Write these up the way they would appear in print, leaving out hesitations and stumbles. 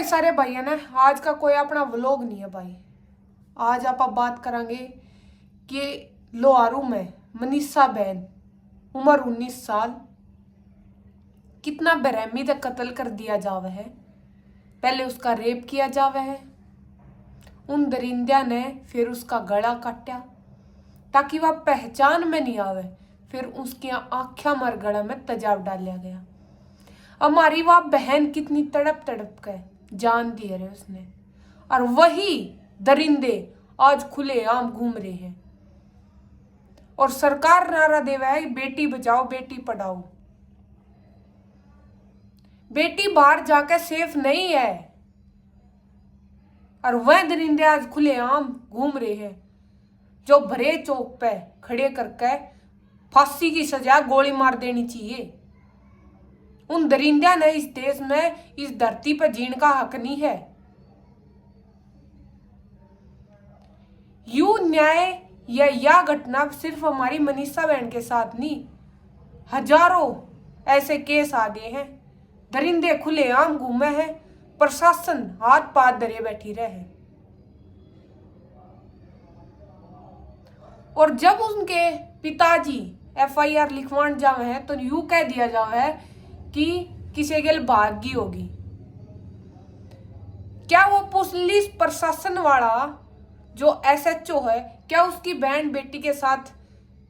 भाई सारे भाइयों ने आज का कोई अपना व्लॉग नहीं है भाई। आज आप बात करेंगे कि लोहारू में मनीषा बहन उम्र 19 साल कितना बेरहमी से कत्ल कर दिया जावे है। पहले उसका रेप किया जावे है, उन दरिंदिया ने फिर उसका गला काटा ताकि वह पहचान में नहीं आवे, फिर उसकी आँखें मर गला में तेजाब डाला गया। हमारी वह बहन कितनी तड़प तड़प के जान दी है उसने, और वही दरिंदे आज खुलेआम घूम रहे हैं और सरकार नारा देवा है बेटी बचाओ बेटी पढ़ाओ। बेटी बाहर जाकर सेफ नहीं है और वह दरिंदे आज खुलेआम घूम रहे हैं जो भरे चौक पे खड़े करके फांसी की सजा गोली मार देनी चाहिए। उन दरिंदिया ने इस देश में इस धरती पर जीने का हक नहीं है। यू न्याय यह घटना सिर्फ हमारी मनीषा बहन के साथ नहीं, हजारों ऐसे केस आ गए हैं। दरिंदे खुलेआम घूमे हैं, प्रशासन हाथ पाथ धरे बैठी रहे। और जब उनके पिताजी FIR लिखवान जावे हैं तो यूं कह दिया जावे है कि किसी के भागी होगी। क्या वो पुलिस प्रशासन वाला जो SHO है, क्या उसकी बहन बेटी के साथ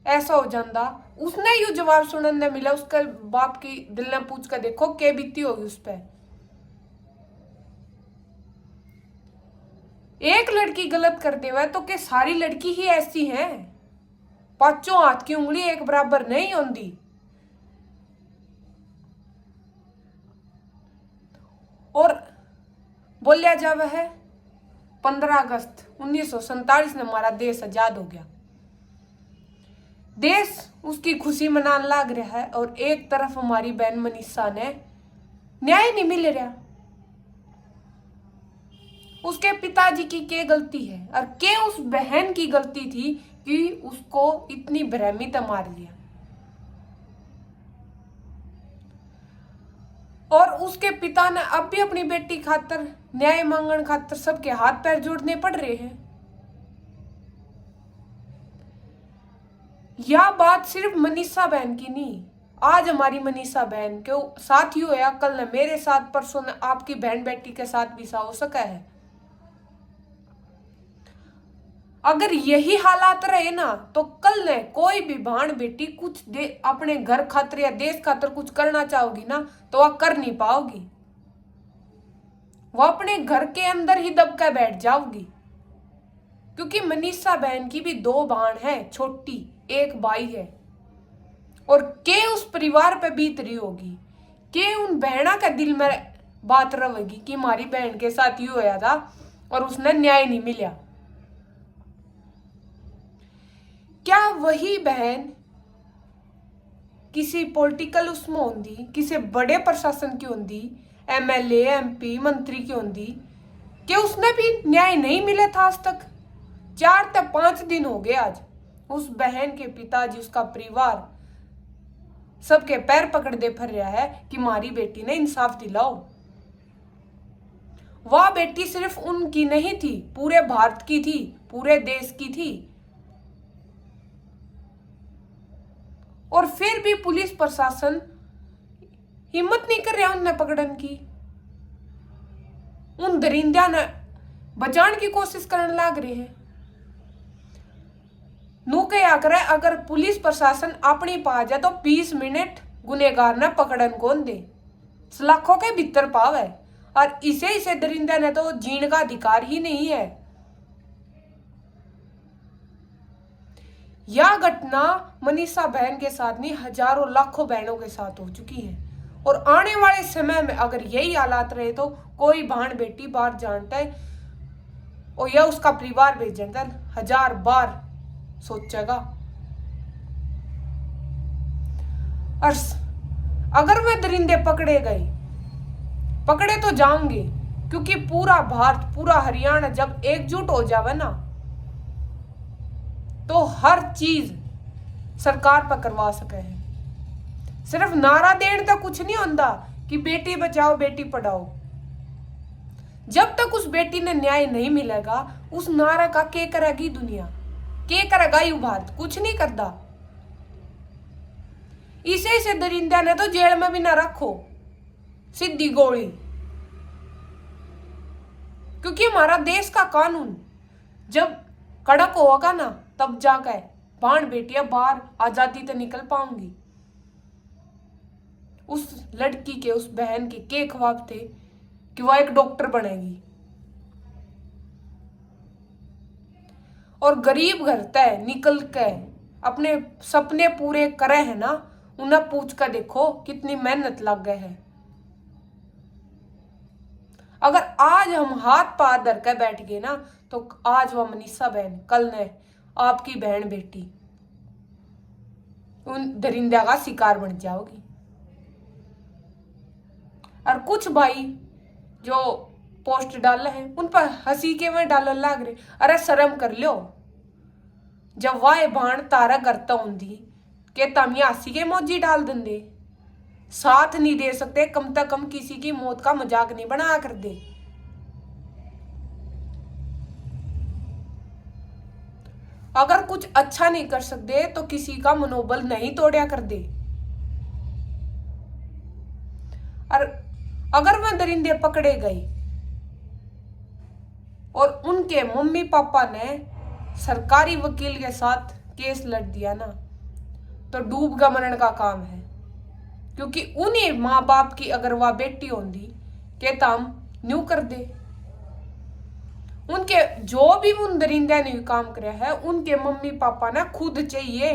ऐसा हो जाता? उसने यू जवाब सुनने मिला, उसके बाप की दिल ने पूछ कर देखो क्या बीती होगी उस पर। एक लड़की गलत कर देवा तो क्या सारी लड़की ही ऐसी हैं? पांचों हाथ की उंगली एक बराबर नहीं होती। और बोलिया जावा है 15 अगस्त 1947 में हमारा देश आजाद हो गया। देश उसकी खुशी मनाने लग रहा है और एक तरफ हमारी बहन मनीषा ने न्याय नहीं मिल रहा। उसके पिताजी की क्या गलती है और क्या उस बहन की गलती थी कि उसको इतनी बेरहमी से मार दिया? और उसके पिता ने अब भी अपनी बेटी खातर न्याय मांगने खातर सबके हाथ पैर जोड़ने पड़ रहे हैं। यह बात सिर्फ मनीषा बहन की नहीं, आज हमारी मनीषा बहन के साथ ही होया, कल ने मेरे साथ, परसों ने आपकी बहन बेटी के साथ भी हो सका है। अगर यही हालात रहे ना तो कल ने कोई भी बहन बेटी कुछ अपने घर खातर या देश खातर कुछ करना चाहोगी ना तो वह कर नहीं पाओगी। वह अपने घर के अंदर ही दबकर बैठ जाओगी, क्योंकि मनीषा बहन की भी 2 बहन है, छोटी, एक भाई है। और के उस परिवार पे बीत रही होगी, के उन बहना के दिल में बात रहेगी कि हमारी बहन के साथ यू होया था और उसने न्याय नहीं मिला। क्या वही बहन किसी पॉलिटिकल उसमें होंगी, किसी बड़े प्रशासन की होंगी, MLA MP मंत्री की होंगी, कि उसने भी न्याय नहीं मिला था आज तक? 4 से 5 दिन हो गए आज उस बहन के पिताजी, उसका परिवार सबके पैर पकड़ दे फिर रहा है कि हमारी बेटी ने इंसाफ दिलाओ। वह बेटी सिर्फ उनकी नहीं थी, पूरे भारत की थी, पूरे देश की थी। और फिर भी पुलिस प्रशासन हिम्मत नहीं कर रहा उन्हें पकड़न की। उन दरिंदिया ने बचाने की कोशिश करने लग रहे हैं। नू क्या करे, अगर पुलिस प्रशासन अपनी पा जाए तो 20 मिनट गुनेगार ने पकड़न कौन दे, सलाखों के भीतर पावे। और इसे दरिंदिया ने तो जीने का अधिकार ही नहीं है। यह घटना मनीषा बहन के साथ नहीं, हजारों लाखों बहनों के साथ हो चुकी है। और आने वाले समय में अगर यही हालात रहे तो कोई बहन बेटी बाहर जानता है और यह उसका परिवार भी जानता है, 1000 बार सोचेगा। और अगर वे दरिंदे पकड़े गए, पकड़े तो जाएंगे, क्योंकि पूरा भारत, पूरा हरियाणा जब एकजुट हो जावे ना तो हर चीज सरकार पर करवा सके है। सिर्फ नारा देने तो कुछ नहीं होता कि बेटी बचाओ बेटी पढ़ाओ। जब तक उस बेटी ने न्याय नहीं मिलेगा, उस नारा का के करेगी दुनिया, के करेगा यू भारत? कुछ नहीं करता। इसे दरिंदा ने तो जेल में भी ना रखो, सीधी गोली। क्योंकि हमारा देश का कानून जब कड़क होगा ना, तब जाकर बाण बेटियां बाहर आजादी से निकल पाऊंगी। उस लड़की के, उस बहन के ख्वाब थे कि वह एक डॉक्टर बनेगी, और गरीब घर तय निकल के अपने सपने पूरे करे है ना, उन्हें पूछ कर देखो कितनी मेहनत लग गए है। अगर आज हम हाथ पार धर कर बैठ गए ना, तो आज वह मनीषा बहन, कल ने आपकी बहन बेटी उन दरिंदा का शिकार बन जाओगी। और कुछ भाई जो पोस्ट डाल रहे हैं, उन पर हंसी के में डाल लग रहे। अरे शर्म कर लो, जब वाह बाण तारा करता होंगी के तमिया हंसी के मौजी डाल देंगे। साथ नहीं दे सकते, कम से कम किसी की मौत का मजाक नहीं बना कर दे। अगर कुछ अच्छा नहीं कर सकते तो किसी का मनोबल नहीं तोड़या कर दे। और अगर वह दरिंदे पकड़े गए और उनके मम्मी पापा ने सरकारी वकील के साथ केस लड़ दिया ना, तो डूब का मरण का काम है। क्योंकि उन्हीं माँ बाप की अगर वह बेटी होती के ताम न्यू कर दे। उनके जो भी उन दरिंदे ने काम करे है, उनके मम्मी पापा ने खुद चाहिए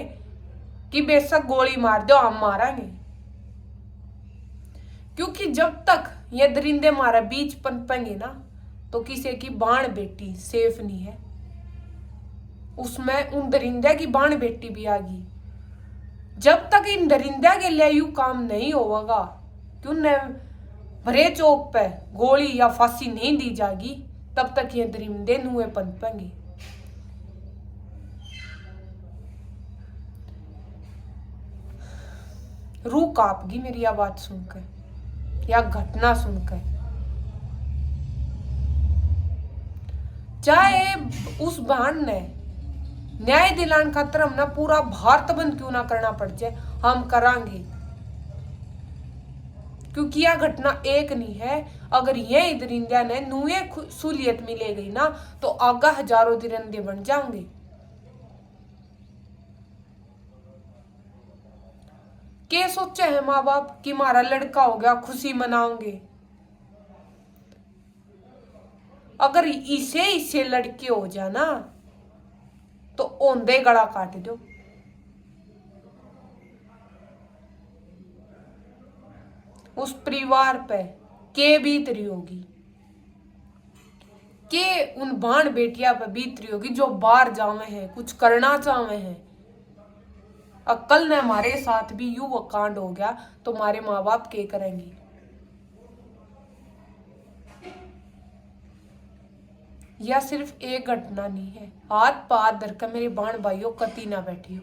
कि बेशक गोली मार दो, हम मारेंगे। क्योंकि जब तक ये दरिंदे मारा बीच पनपेंगे ना, तो किसी की बाण बेटी सेफ नहीं है। उसमें उन दरिंदे की बाण बेटी भी आ गई। जब तक इन दरिंदे के लिए यू काम नहीं होगा कि उन्हें भरे चौक पे गोली या फांसी नहीं दी जाएगी, तब तक ये दरिंदे नुए पनपेंगे। रूह कांपगी मेरी यह बात सुनकर या घटना सुनकर। चाहे उस बहन ने न्याय दिलाने खातर हम ना पूरा भारत बंद क्यों ना करना पड़ जाए, हम करांगे। क्योंकि यह घटना एक नहीं है। अगर ये दरिंदा ने नुए सहूलियत मिले गई ना, तो आगा हजारों दरिंदे बन जाएंगे। के सोचे है माँ बाप कि हमारा लड़का हो गया, खुशी मनाओगे। अगर इसे लड़के हो जाना तो ओंदे गला काट दो। उस परिवार पे के बीत रही होगी, के उन बाण बेटिया पे बीत रही होगी जो बाहर जावे हैं, कुछ करना चाहे हैं। कल ने हमारे साथ भी यू वो कांड हो गया तो हमारे माँ बाप के करेंगे। यह सिर्फ एक घटना नहीं है। हाथ पार धरकर मेरे बाण भाइयों कती ना बैठी हो।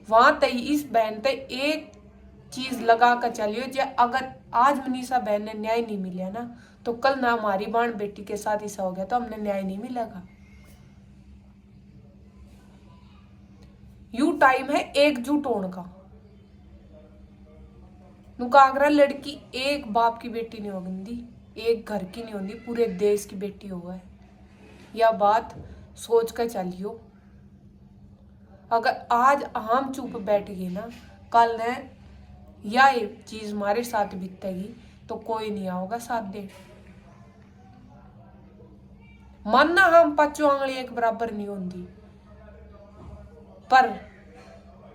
वहां तई इस बहन ते एक चीज लगा कर चलियो, जो अगर आज मनीषा बहन ने न्याय नहीं मिला ना, तो कल ना हमारी बाण बेटी के साथ ऐसा हो गया तो हमने न्याय नहीं मिलेगा। यू टाइम है एकजुट होने का। नुकागरा लड़की एक बाप की बेटी नहीं होगी, एक घर की नहीं होगी, पूरे देश की बेटी हुआ है। यह बात सोच कर चलियो। अगर आज हम चुप बैठ गए ना, कल ने यह चीज हमारे साथ बीतेगी तो कोई नहीं आओगा साथ दे। मानना हम पांचों आंगली एक बराबर नहीं होती, पर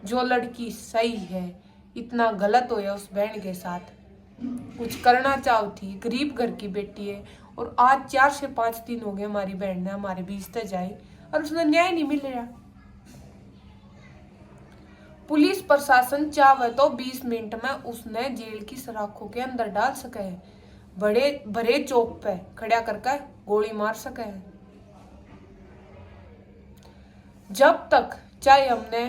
जो लड़की सही है, इतना गलत होया उस बहन के साथ, कुछ करना चाहो थी, गरीब घर की बेटी है, और आज 4 से 5 दिन हो गए हमारी बहन ने हमारे बीच तक जाई और उसने न्याय नहीं मिल रहा। पुलिस प्रशासन चाहे तो 20 मिनट में उसने जेल की सलाखों के अंदर डाल सके है, बड़े भरे चौक पे खड़ा करके गोली मार सके है। जब तक चाहे हमने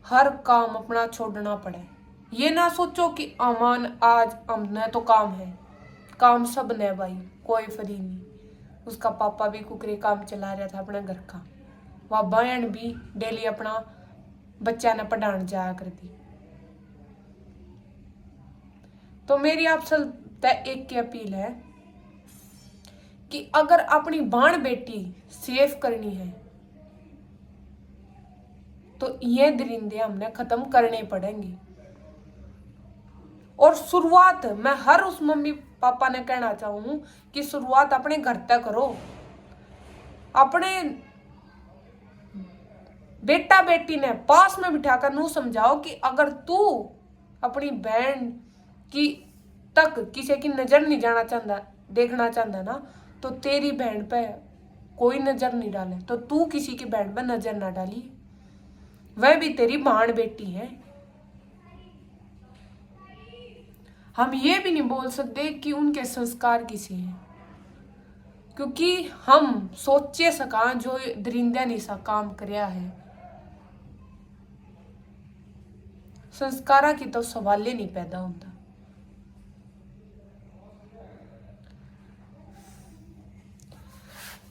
हर काम अपना छोड़ना पड़े, ये ना सोचो कि अमान आज हमने तो काम है, काम सब ने भाई, कोई फ्री नहीं। उसका पापा भी कुकरे काम चला रहा था अपने घर का, वह बहन भी डेली अपना बच्चा ने पढ़ाने जाया करती। तो मेरी आप सब एक की अपील है कि अगर अपनी बाण बेटी सेफ करनी है तो ये दरिंदे हमने खत्म करने पड़ेंगे। और शुरुआत मैं हर उस मम्मी पापा ने कहना चाहूँ कि शुरुआत अपने घर तक करो। अपने बेटा बेटी ने पास में बिठाकर नू समझाओ कि अगर तू अपनी बहन की तक किसी की नजर नहीं जाना चाहता, देखना चाहता ना, तो तेरी बहन पे कोई नजर नहीं डाले, तो तू किसी की बहन पे नजर ना डाली, वह भी तेरी बाण बेटी है। हम ये भी नहीं बोल सकते कि उनके संस्कार किसी हैं, क्योंकि हम सोचे सका जो दरिंदा ने सा काम करया है, संस्कारा की तो सवाल ही नहीं पैदा होता।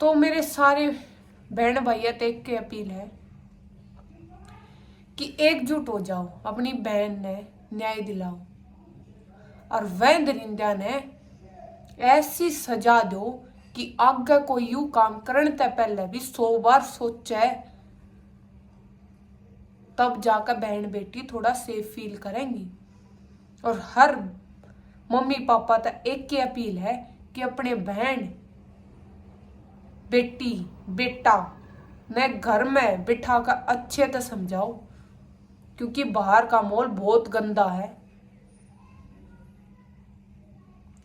तो मेरे सारे बहन भैया एक की अपील है कि एकजुट हो जाओ, अपनी बहन ने न्याय दिलाओ और वह दरिंदा ने ऐसी सजा दो कि आगे कोई यू काम करने से पहले भी 100 बार सोचे, तब जाकर बहन बेटी थोड़ा सेफ फील करेंगी। और हर मम्मी पापा तक एक की अपील है कि अपने बहन बेटी बेटा ने घर में बिठा कर अच्छे से समझाओ, क्योंकि बाहर का माहौल बहुत गंदा है।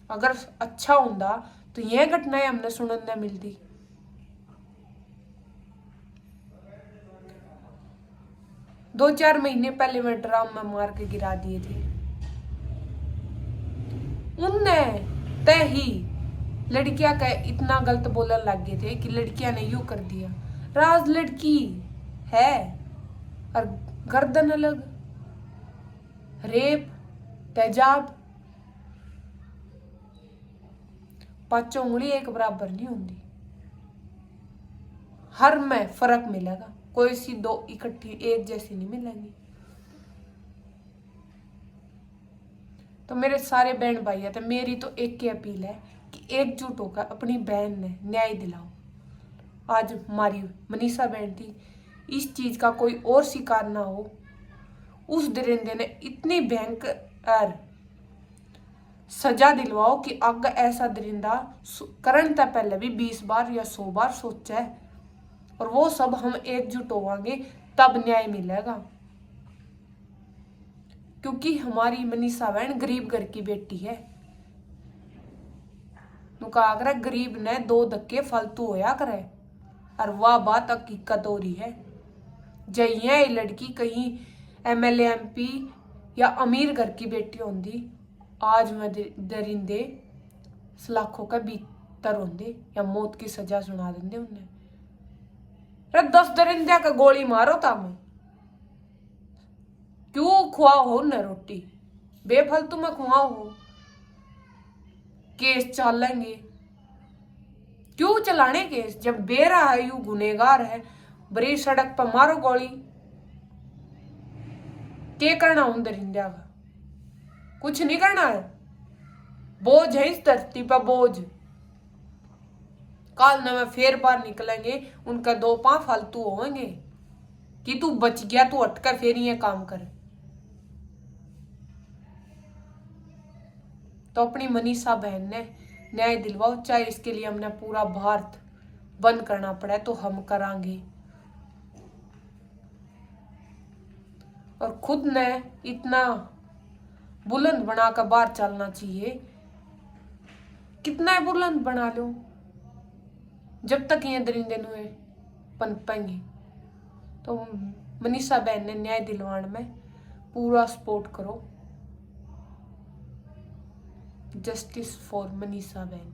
अगर अच्छा होता तो यह घटनाएं हमने सुनने मिलती। दो 4 महीने पहले मैं ड्राम में मार के गिरा दिए थे, उनने तय ही लड़कियां का इतना गलत बोलने लग गए थे कि लड़कियां ने यूं कर दिया। राज लड़की है और गर्दन अलग, रेप तेजाब पांचों उंगली एक बराबर नहीं होती, हर में फर्क मिलेगा, कोई सी दो इकट्ठी एक जैसी नहीं मिलेंगी। तो मेरे सारे बहन भाई है, तो मेरी तो एक की अपील है कि एकजुट होकर अपनी बहन ने न्याय दिलाओ। आज हमारी मनीषा बहन थी, इस चीज का कोई और शिकार ना हो। उस दरिंदे ने इतनी भयंकर सजा दिलवाओ कि आगे ऐसा दरिंदा करने से पहले भी 20 बार या 100 बार सोचा है। और वो सब हम एकजुट होवांगे तब न्याय मिलेगा, क्योंकि हमारी मनीषा बहन गरीब घर की बेटी है। नुका गरीब ने 2 धक्के फालतू होया करे, और वह बात हकीकत हो रही है। जय यह लड़की कहीं MLA MP या अमीर घर की बेटी होंगी, आज मैं दरिंदे सलाखों का भीतर होंगे या मौत की सजा सुना देंगे उन्हें। 10 दरिंदे का गोली मारो था मैं क्यों खुआ हो न रोटी, बेफालतू में खुआओ हो, केस चलेंगे क्यों चलाने केस, जब बेरा है यू गुनेगार है, बड़ी सड़क पर मारो गोली। क्या करना उन दरिंदा का, कुछ नहीं करना है, बोझ है इस धरती पर बोझ। काल न में फेर बार निकलेंगे, उनका 2 पांव फालतू होंगे कि तू बच गया, तू हटकर फिर ये काम कर। तो अपनी मनीषा बहन ने न्याय दिलवाओ, चाहे इसके लिए हमने पूरा भारत बंद करना पड़े तो हम करांगे। और खुद ने इतना बुलंद बनाकर बाहर चलना चाहिए, कितना बुलंद बना लो, जब तक ये दरिंदे नुए पनपेंगे। तो मनीषा बहन ने न्याय दिलवाने में पूरा सपोर्ट करो। जस्टिस फॉर मनीषा बहन।